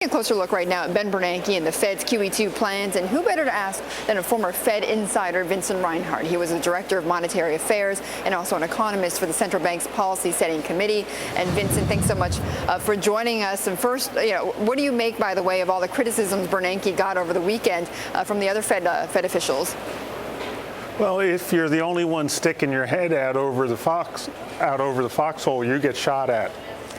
A closer look right now at Ben Bernanke and the Fed's QE2 plans, and who better to ask than a former Fed insider, Vincent Reinhart. He was the director of monetary affairs and also an economist for the central bank's policy setting committee. And Vincent, thanks so much for joining us. And first, what do you make, by the way, of all the criticisms Bernanke got over the weekend from the other Fed officials? Well, if you're the only one sticking your head out over the foxhole, you get shot at.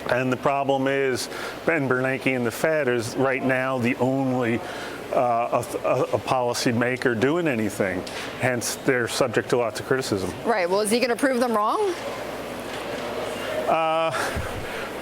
And the problem is, Ben Bernanke and the Fed is right now the only a policy maker doing anything. Hence, they're subject to lots of criticism. Right. Well, is he going to prove them wrong?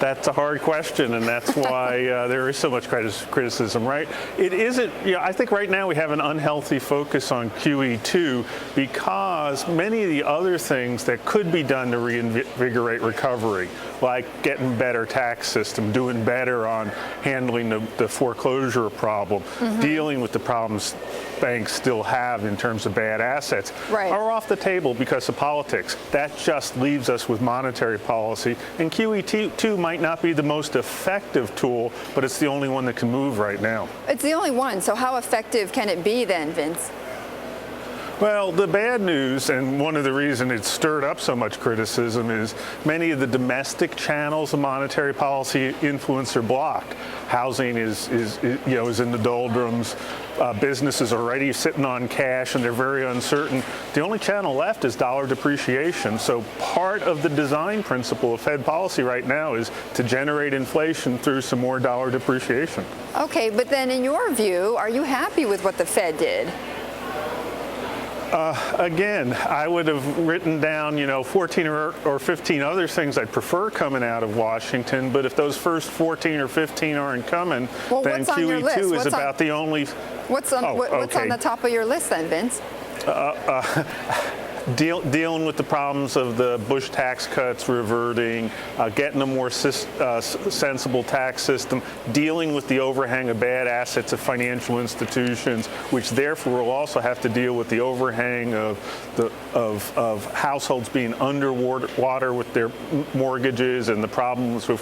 That's a hard question, and that's why there is so much criticism, right? It isn't, I think right now we have an unhealthy focus on QE2 because many of the other things that could be done to reinvigorate recovery, like getting better tax system, doing better on handling the foreclosure problem, dealing with the problems banks still have in terms of bad assets, are off the table because of politics. That just leaves us with monetary policy, and QE2 might not be the most effective tool, but it's the only one that can move right now. It's the only one, so how effective can it be then, Vince? Well, the bad news, and one of the reasons it stirred up so much criticism, is many of the domestic channels of monetary policy influence are blocked. Housing is in the doldrums. Businesses are already sitting on cash, and they're very uncertain. The only channel left is dollar depreciation. So part of the design principle of Fed policy right now is to generate inflation through some more dollar depreciation. Okay, but then in your view, are you happy with what the Fed did? Again, I would have written down, 14 or 15 other things I'd prefer coming out of Washington, but if those first 14 or 15 aren't coming, then QE2 is about the only... What's on the top of your list then, Vince? Dealing with the problems of the Bush tax cuts reverting, getting a more sensible tax system, dealing with the overhang of bad assets of financial institutions, which therefore will also have to deal with the overhang of households being underwater with their mortgages and the problems with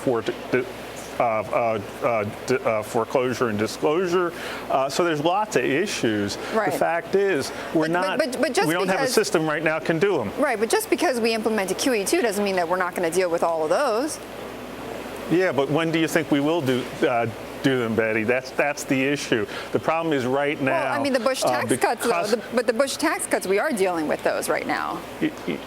foreclosure and disclosure. So there's lots of issues. Right. The fact is, we don't have a system right now that can do them. Right, but just because we implemented QE2 doesn't mean that we're not going to deal with all of those. Yeah, but when do you think we will do them, Betty? That's the issue. The problem is right now. Well, I mean, the Bush tax cuts, though. But the Bush tax cuts, we are dealing with those right now.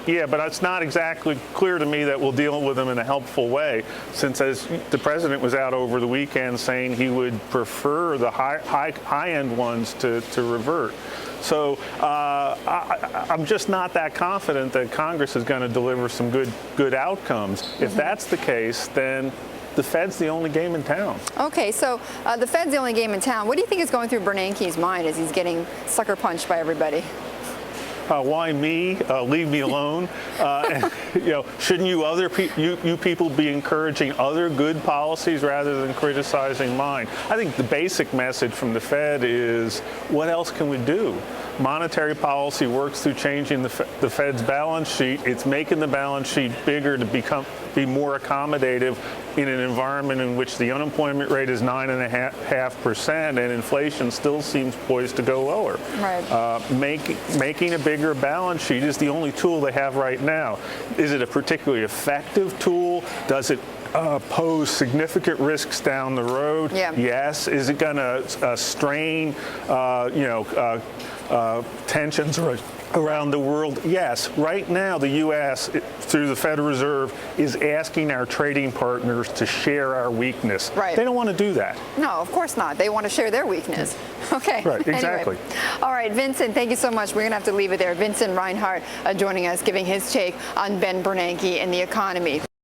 Yeah, but it's not exactly clear to me that we'll deal with them in a helpful way, since as the president was out over the weekend saying he would prefer the high-end ones to revert. So I'm just not that confident that Congress is going to deliver some good outcomes. If that's the case, then the Fed's the only game in town. Okay, so the Fed's the only game in town. What do you think is going through Bernanke's mind as he's getting sucker punched by everybody? Why me? Leave me alone. Shouldn't you people be encouraging other good policies rather than criticizing mine? I think the basic message from the Fed is, what else can we do? Monetary policy works through changing the Fed's balance sheet. It's making the balance sheet bigger to be more accommodative in an environment in which the unemployment rate is 9.5% and inflation still seems poised to go lower. Right. Making a bigger balance sheet is the only tool they have right now. Is it a particularly effective tool? Does it pose significant risks down the road? Yeah. Yes. Is it going to strain, tensions around the world? Yes. Right now, the U.S., through the Federal Reserve, is asking our trading partners to share our weakness. Right. They don't want to do that. No, of course not. They want to share their weakness. Okay. Right, exactly. Anyway. All right, Vincent, thank you so much. We're going to have to leave it there. Vincent Reinhart joining us, giving his take on Ben Bernanke and the economy.